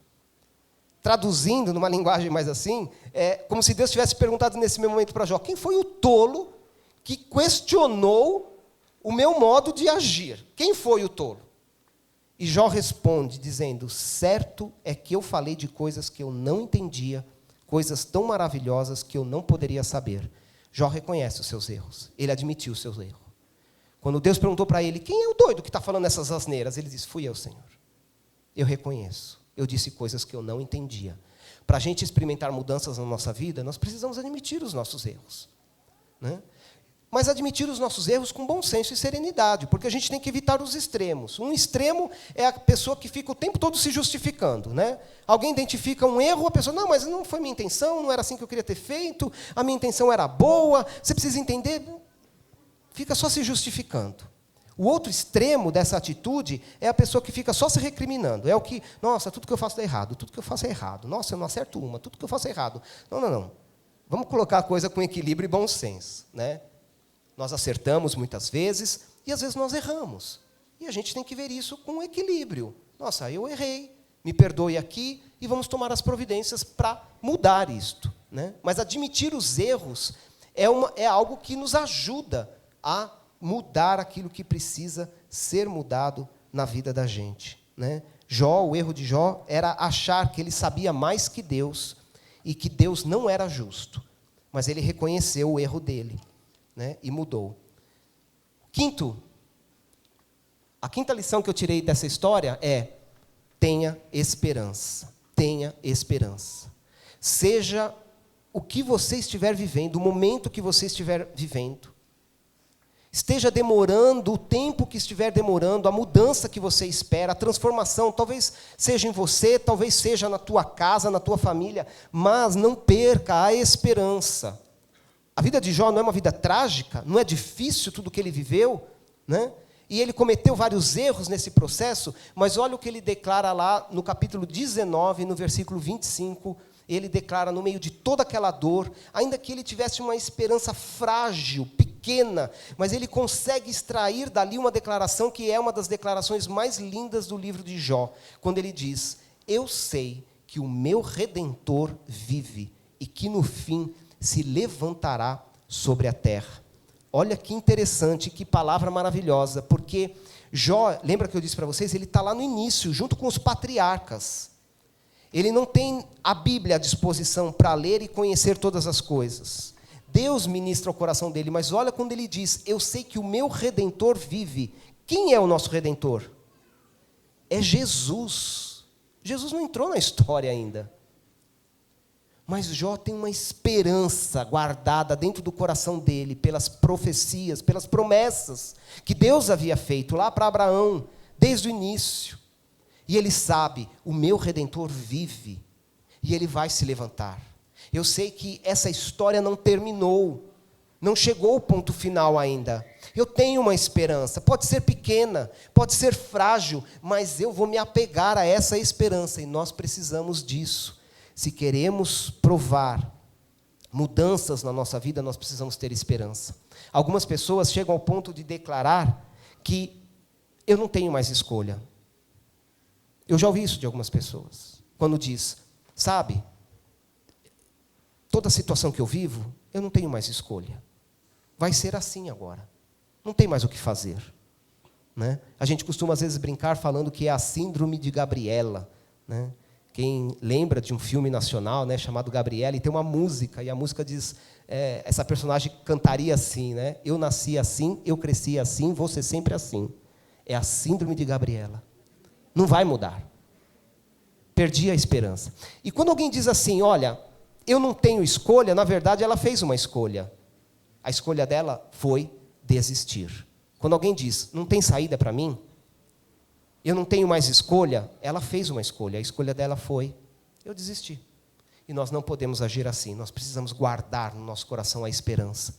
Traduzindo numa linguagem mais assim, é como se Deus tivesse perguntado nesse mesmo momento para Jó, quem foi o tolo que questionou o meu modo de agir? Quem foi o tolo? E Jó responde dizendo, certo é que eu falei de coisas que eu não entendia, coisas tão maravilhosas que eu não poderia saber. Jó reconhece os seus erros, ele admitiu os seus erros. Quando Deus perguntou para ele, quem é o doido que está falando essas asneiras? Ele disse, fui eu, Senhor. Eu reconheço, eu disse coisas que eu não entendia. Para a gente experimentar mudanças na nossa vida, nós precisamos admitir os nossos erros, né? Mas admitir os nossos erros com bom senso e serenidade, porque a gente tem que evitar os extremos. Um extremo é a pessoa que fica o tempo todo se justificando, né? Alguém identifica um erro, a pessoa, não, mas não foi minha intenção, não era assim que eu queria ter feito, a minha intenção era boa, você precisa entender, fica só se justificando. O outro extremo dessa atitude é a pessoa que fica só se recriminando. É o que, nossa, tudo que eu faço é errado, tudo que eu faço é errado. Nossa, eu não acerto uma, tudo que eu faço é errado. Não. Vamos colocar a coisa com equilíbrio e bom senso, né? Nós acertamos muitas vezes e às vezes nós erramos. E a gente tem que ver isso com equilíbrio. Nossa, eu errei, me perdoe aqui e vamos tomar as providências para mudar isto, né? Mas admitir os erros é algo que nos ajuda a mudar aquilo que precisa ser mudado na vida da gente, né? O erro de Jó era achar que ele sabia mais que Deus e que Deus não era justo. Mas ele reconheceu o erro dele, né? E mudou. A quinta lição que eu tirei dessa história é: tenha esperança. Tenha esperança. Seja o que você estiver vivendo, o momento que você estiver vivendo, esteja demorando, o tempo que estiver demorando, a mudança que você espera, a transformação, talvez seja em você, talvez seja na tua casa, na tua família, mas não perca a esperança. A vida de Jó não é uma vida trágica, não é difícil tudo que ele viveu, né? E ele cometeu vários erros nesse processo, mas olha o que ele declara lá no capítulo 19, no versículo 25, ele declara no meio de toda aquela dor, ainda que ele tivesse uma esperança frágil, pequena, mas ele consegue extrair dali uma declaração que é uma das declarações mais lindas do livro de Jó, quando ele diz, eu sei que o meu Redentor vive e que no fim se levantará sobre a terra. Olha que interessante, que palavra maravilhosa, porque Jó, lembra que eu disse para vocês, ele está lá no início, junto com os patriarcas. Ele não tem a Bíblia à disposição para ler e conhecer todas as coisas. Deus ministra o coração dele, mas olha quando ele diz, eu sei que o meu Redentor vive. Quem é o nosso Redentor? É Jesus. Jesus não entrou na história ainda. Mas Jó tem uma esperança guardada dentro do coração dele, pelas profecias, pelas promessas que Deus havia feito lá para Abraão, desde o início. E ele sabe, o meu Redentor vive, e ele vai se levantar. Eu sei que essa história não terminou, não chegou ao ponto final ainda. Eu tenho uma esperança, pode ser pequena, pode ser frágil, mas eu vou me apegar a essa esperança, e nós precisamos disso. Se queremos provar mudanças na nossa vida, nós precisamos ter esperança. Algumas pessoas chegam ao ponto de declarar que eu não tenho mais escolha. Eu já ouvi isso de algumas pessoas. Quando diz, sabe, toda a situação que eu vivo, eu não tenho mais escolha. Vai ser assim agora. Não tem mais o que fazer, né? A gente costuma às vezes brincar falando que é a síndrome de Gabriela, né? Quem lembra de um filme nacional, né, chamado Gabriela, e tem uma música, e a música diz, essa personagem cantaria assim, né? Eu nasci assim, eu cresci assim, vou ser sempre assim. É a síndrome de Gabriela. Não vai mudar. Perdi a esperança. E quando alguém diz assim, olha, eu não tenho escolha, na verdade ela fez uma escolha. A escolha dela foi desistir. Quando alguém diz, não tem saída para mim, eu não tenho mais escolha, ela fez uma escolha, a escolha dela foi, eu desisti. E nós não podemos agir assim, nós precisamos guardar no nosso coração a esperança.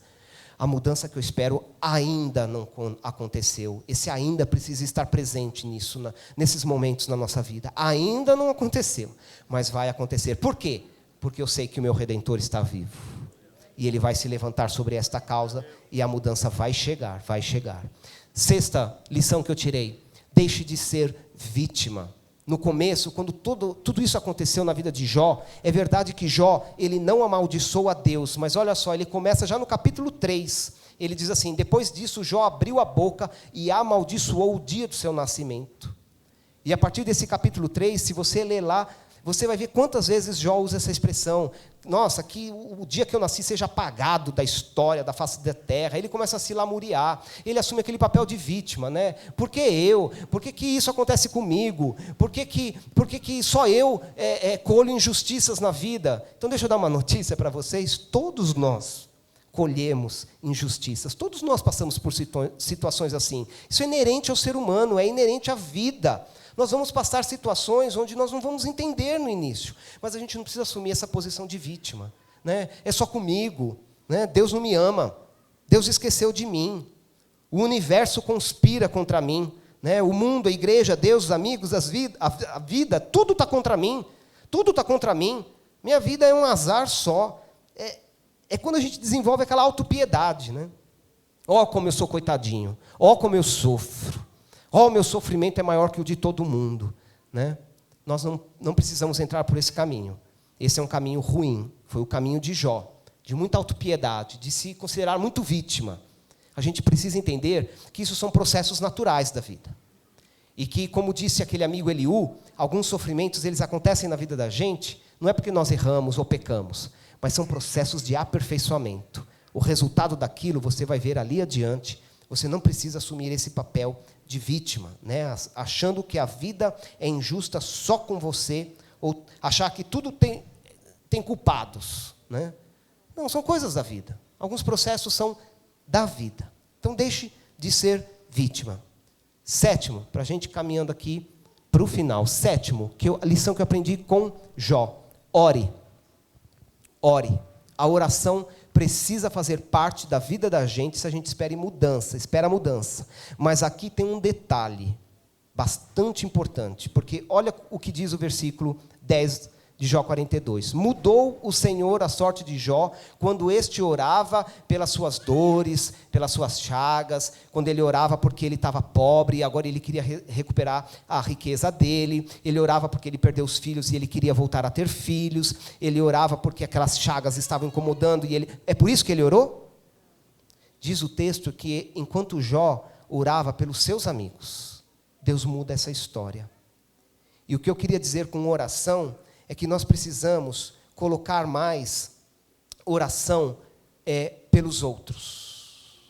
A mudança que eu espero ainda não aconteceu. Esse ainda precisa estar presente nisso, nesses momentos na nossa vida. Ainda não aconteceu, mas vai acontecer. Por quê? Porque eu sei que o meu Redentor está vivo. E Ele vai se levantar sobre esta causa e a mudança vai chegar, vai chegar. Sexta lição que eu tirei. Deixe de ser vítima. No começo, quando tudo isso aconteceu na vida de Jó, é verdade que Jó, ele não amaldiçoou a Deus, mas olha só, ele começa já no capítulo 3, ele diz assim, depois disso Jó abriu a boca e amaldiçoou o dia do seu nascimento. E a partir desse capítulo 3, se você ler lá, você vai ver quantas vezes Jó usa essa expressão, nossa, que o dia que eu nasci seja apagado da história, da face da terra. Ele começa a se lamuriar, ele assume aquele papel de vítima, né? Por que eu? Por que isso acontece comigo? Por que só eu colho injustiças na vida? Então deixa eu dar uma notícia para vocês, todos nós colhemos injustiças, todos nós passamos por situações assim. Isso é inerente ao ser humano, é inerente à vida. Nós vamos passar situações onde nós não vamos entender no início, mas a gente não precisa assumir essa posição de vítima, né? É só comigo, né? Deus não me ama, Deus esqueceu de mim, o universo conspira contra mim, né? O mundo, a igreja, Deus, os amigos, a vida, tudo está contra mim, tudo está contra mim, minha vida é um azar só. É quando a gente desenvolve aquela autopiedade, né? Ó, como eu sou coitadinho, ó, como eu sofro. O meu sofrimento é maior que o de todo mundo, né? Nós não precisamos entrar por esse caminho. Esse é um caminho ruim. Foi o caminho de Jó, de muita autopiedade, de se considerar muito vítima. A gente precisa entender que isso são processos naturais da vida. E que, como disse aquele amigo Eliú, alguns sofrimentos eles acontecem na vida da gente, não é porque nós erramos ou pecamos, mas são processos de aperfeiçoamento. O resultado daquilo você vai ver ali adiante. Você não precisa assumir esse papel de vítima, né? Achando que a vida é injusta só com você, ou achar que tudo tem culpados, né? Não, são coisas da vida. Alguns processos são da vida. Então, deixe de ser vítima. Sétimo, para a gente caminhando aqui para o final. Sétimo, a lição que eu aprendi com Jó. Ore. Ore. A oração precisa fazer parte da vida da gente se a gente espera mudança. Mas aqui tem um detalhe bastante importante, porque olha o que diz o versículo 10 de Jó 42. Mudou o Senhor a sorte de Jó quando este orava pelas suas dores, pelas suas chagas, quando ele orava porque ele estava pobre e agora ele queria recuperar a riqueza dele, ele orava porque ele perdeu os filhos e ele queria voltar a ter filhos, ele orava porque aquelas chagas estavam incomodando e ele... É por isso que ele orou? Diz o texto que enquanto Jó orava pelos seus amigos, Deus muda essa história. E o que eu queria dizer com oração é que nós precisamos colocar mais oração pelos outros.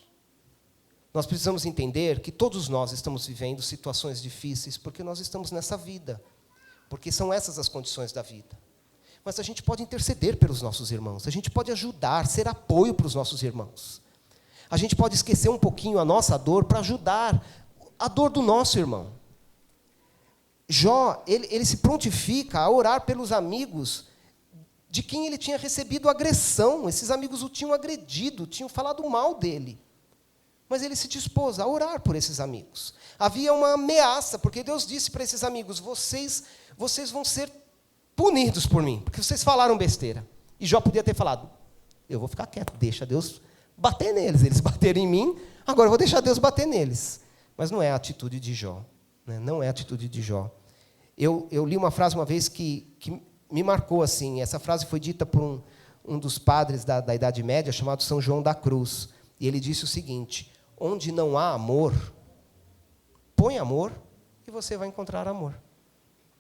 Nós precisamos entender que todos nós estamos vivendo situações difíceis porque nós estamos nessa vida, porque são essas as condições da vida. Mas a gente pode interceder pelos nossos irmãos, a gente pode ajudar, ser apoio para os nossos irmãos. A gente pode esquecer um pouquinho a nossa dor para ajudar a dor do nosso irmão. Jó, ele se prontifica a orar pelos amigos de quem ele tinha recebido agressão. Esses amigos o tinham agredido, tinham falado mal dele. Mas ele se dispôs a orar por esses amigos. Havia uma ameaça, porque Deus disse para esses amigos, vocês vão ser punidos por mim, porque vocês falaram besteira. E Jó podia ter falado, eu vou ficar quieto, deixa Deus bater neles. Eles bateram em mim, agora eu vou deixar Deus bater neles. Mas não é a atitude de Jó. Né? Não é a atitude de Jó. Eu li uma frase uma vez que me marcou assim. Essa frase foi dita por um dos padres da Idade Média, chamado São João da Cruz. E ele disse o seguinte, onde não há amor, põe amor e você vai encontrar amor.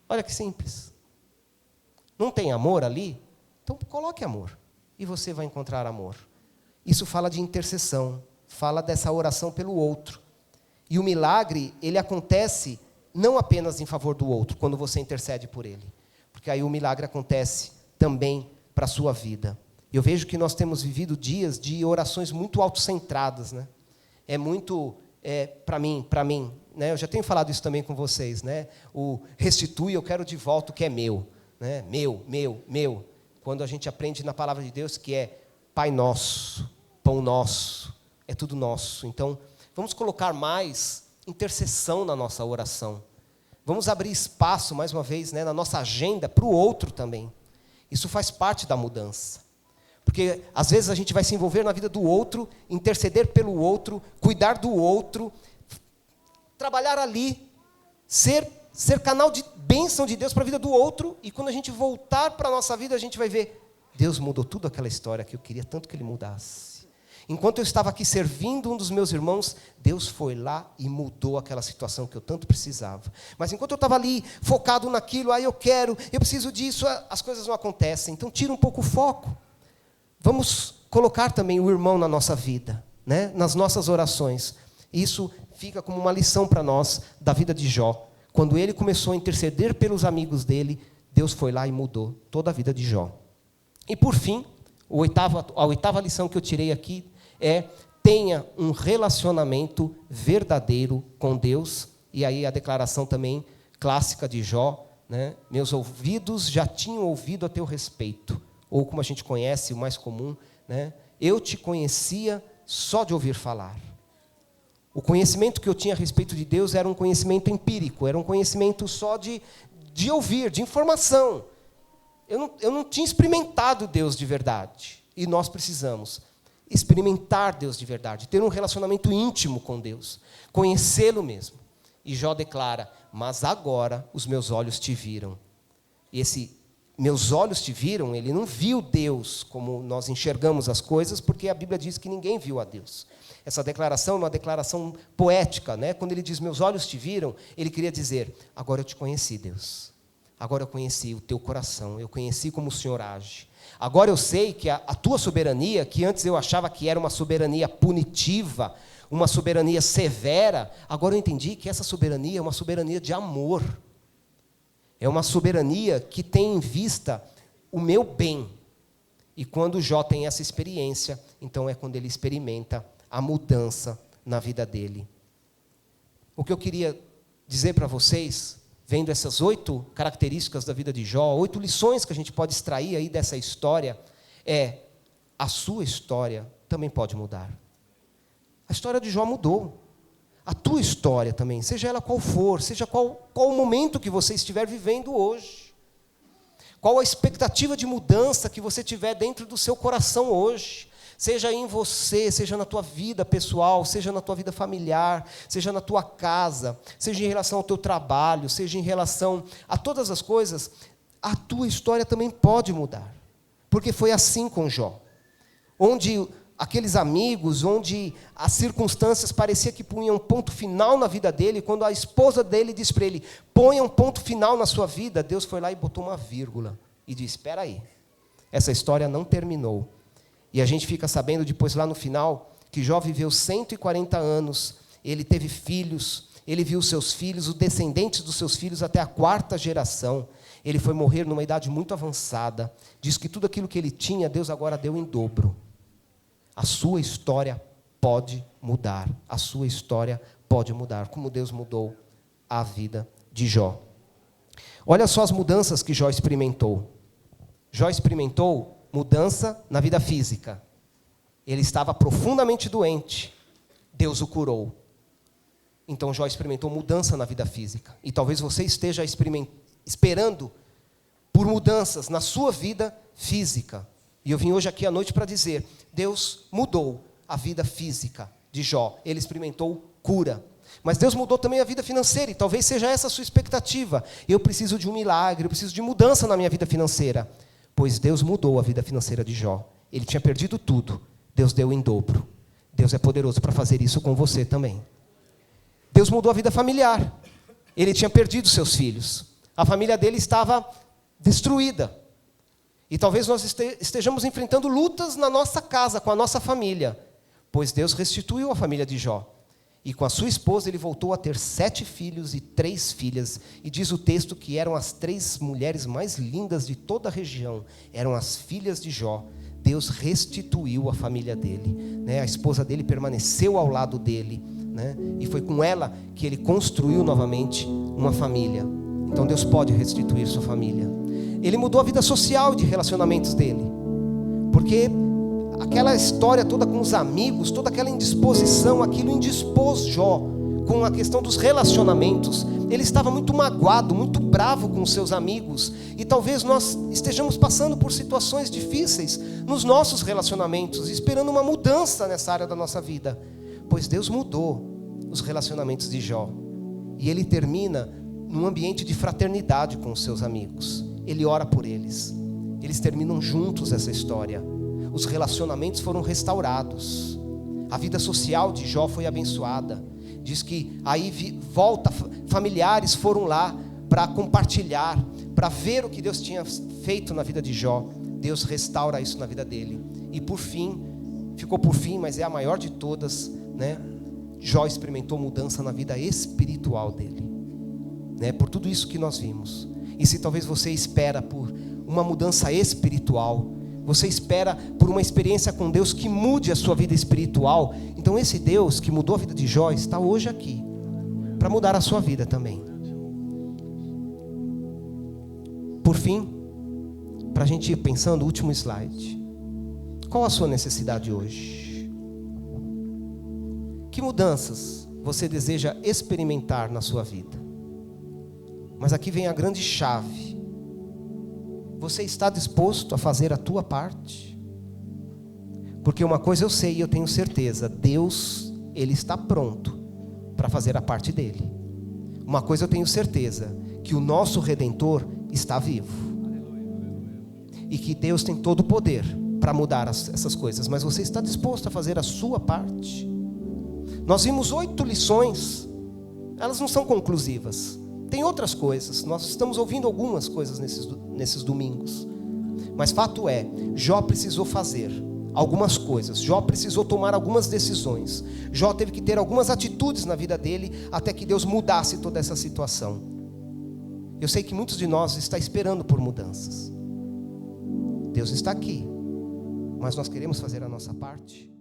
Olha que simples. Não tem amor ali? Então coloque amor e você vai encontrar amor. Isso fala de intercessão, fala dessa oração pelo outro. E o milagre, ele acontece não apenas em favor do outro, quando você intercede por ele. Porque aí o milagre acontece também para a sua vida. Eu vejo que nós temos vivido dias de orações muito autocentradas, né? é muito, para mim, né? Eu já tenho falado isso também com vocês, né? O restitui, eu quero de volta o que é meu, né? Meu. Quando a gente aprende na palavra de Deus que é Pai nosso, pão nosso, é tudo nosso. Então, vamos colocar mais intercessão na nossa oração. Vamos abrir espaço, mais uma vez, né, na nossa agenda para o outro também. Isso faz parte da mudança. Porque, às vezes, a gente vai se envolver na vida do outro, interceder pelo outro, cuidar do outro, trabalhar ali, ser canal de bênção de Deus para a vida do outro, e quando a gente voltar para a nossa vida, a gente vai ver, Deus mudou tudo aquela história que eu queria tanto que Ele mudasse. Enquanto eu estava aqui servindo um dos meus irmãos, Deus foi lá e mudou aquela situação que eu tanto precisava. Mas enquanto eu estava ali, focado naquilo, eu preciso disso, as coisas não acontecem. Então tira um pouco o foco. Vamos colocar também o irmão na nossa vida, né? Nas nossas orações. Isso fica como uma lição para nós da vida de Jó. Quando ele começou a interceder pelos amigos dele, Deus foi lá e mudou toda a vida de Jó. E por fim, a oitava lição que eu tirei aqui é: tenha um relacionamento verdadeiro com Deus. E aí a declaração também clássica de Jó, né? Meus ouvidos já tinham ouvido a teu respeito. Ou como a gente conhece, o mais comum, né? Eu te conhecia só de ouvir falar. O conhecimento que eu tinha a respeito de Deus era um conhecimento empírico, era um conhecimento só de ouvir, de informação. Eu não tinha experimentado Deus de verdade. E nós precisamos experimentar Deus de verdade, ter um relacionamento íntimo com Deus, conhecê-lo mesmo. E Jó declara: mas agora os meus olhos te viram. E esse meus olhos te viram, ele não viu Deus como nós enxergamos as coisas, porque a Bíblia diz que ninguém viu a Deus. Essa declaração é uma declaração poética, né? Quando ele diz meus olhos te viram, ele queria dizer: agora eu te conheci, Deus. Agora eu conheci o teu coração, eu conheci como o Senhor age. Agora eu sei que a tua soberania, que antes eu achava que era uma soberania punitiva, uma soberania severa, agora eu entendi que essa soberania é uma soberania de amor. É uma soberania que tem em vista o meu bem. E quando Jó tem essa experiência, então é quando ele experimenta a mudança na vida dele. O que eu queria dizer para vocês, vendo essas 8 características da vida de Jó, 8 lições que a gente pode extrair aí dessa história, a sua história também pode mudar. A história de Jó mudou. A tua história também, seja ela qual for, seja qual o momento que você estiver vivendo hoje. Qual a expectativa de mudança que você tiver dentro do seu coração hoje. Seja em você, seja na tua vida pessoal, seja na tua vida familiar, seja na tua casa, seja em relação ao teu trabalho, seja em relação a todas as coisas, a tua história também pode mudar. Porque foi assim com Jó. Onde aqueles amigos, onde as circunstâncias parecia que punham um ponto final na vida dele, quando a esposa dele disse para ele: ponha um ponto final na sua vida, Deus foi lá e botou uma vírgula e disse: espera aí, essa história não terminou. E a gente fica sabendo depois lá no final que Jó viveu 140 anos, ele teve filhos, ele viu seus filhos, os descendentes dos seus filhos até a 4ª geração. Ele foi morrer numa idade muito avançada. Diz que tudo aquilo que ele tinha, Deus agora deu em dobro. A sua história pode mudar. A sua história pode mudar, como Deus mudou a vida de Jó. Olha só as mudanças que Jó experimentou. Jó experimentou mudança na vida física. Ele estava profundamente doente. Deus o curou. Então Jó experimentou mudança na vida física. E talvez você esteja esperando por mudanças na sua vida física. E eu vim hoje aqui à noite para dizer: Deus mudou a vida física de Jó. Ele experimentou cura. Mas Deus mudou também a vida financeira. E talvez seja essa a sua expectativa. Eu preciso de um milagre, eu preciso de mudança na minha vida financeira. Pois Deus mudou a vida financeira de Jó. Ele tinha perdido tudo. Deus deu em dobro. Deus é poderoso para fazer isso com você também. Deus mudou a vida familiar. Ele tinha perdido seus filhos. A família dele estava destruída. E talvez nós estejamos enfrentando lutas na nossa casa, com a nossa família. Pois Deus restituiu a família de Jó. E com a sua esposa ele voltou a ter 7 filhos e 3 filhas. E diz o texto que eram as 3 mulheres mais lindas de toda a região. Eram as filhas de Jó. Deus restituiu a família dele, né? A esposa dele permaneceu ao lado dele, né? E foi com ela que ele construiu novamente uma família. Então Deus pode restituir sua família. Ele mudou a vida social de relacionamentos dele, porque aquela história toda com os amigos, toda aquela indisposição, aquilo indispôs Jó com a questão dos relacionamentos. Ele estava muito magoado, muito bravo com os seus amigos. E talvez nós estejamos passando por situações difíceis nos nossos relacionamentos, esperando uma mudança nessa área da nossa vida. Pois Deus mudou os relacionamentos de Jó. E ele termina num ambiente de fraternidade com os seus amigos. Ele ora por eles. Eles terminam juntos essa história. Os relacionamentos foram restaurados. A vida social de Jó foi abençoada. Diz que aí familiares foram lá para compartilhar, para ver o que Deus tinha feito na vida de Jó. Deus restaura isso na vida dele. E por fim, ficou por fim, mas é a maior de todas, né? Jó experimentou mudança na vida espiritual dele, né? Por tudo isso que nós vimos. E se talvez você espera por uma mudança espiritual, você espera por uma experiência com Deus que mude a sua vida espiritual, então esse Deus que mudou a vida de Jó está hoje aqui para mudar a sua vida também. Por fim, para a gente ir pensando, último slide. Qual a sua necessidade hoje? Que mudanças você deseja experimentar na sua vida? Mas aqui vem a grande chave. Você está disposto a fazer a tua parte? Porque uma coisa eu sei e eu tenho certeza, Deus, Ele está pronto para fazer a parte dele. Uma coisa eu tenho certeza, que o nosso Redentor está vivo. E que Deus tem todo o poder para mudar essas coisas. Mas você está disposto a fazer a sua parte? Nós vimos 8 lições, elas não são conclusivas. Tem outras coisas, nós estamos ouvindo algumas coisas nesses domingos. Mas fato é, Jó precisou fazer algumas coisas. Jó precisou tomar algumas decisões. Jó teve que ter algumas atitudes na vida dele até que Deus mudasse toda essa situação. Eu sei que muitos de nós estão esperando por mudanças. Deus está aqui, mas nós queremos fazer a nossa parte.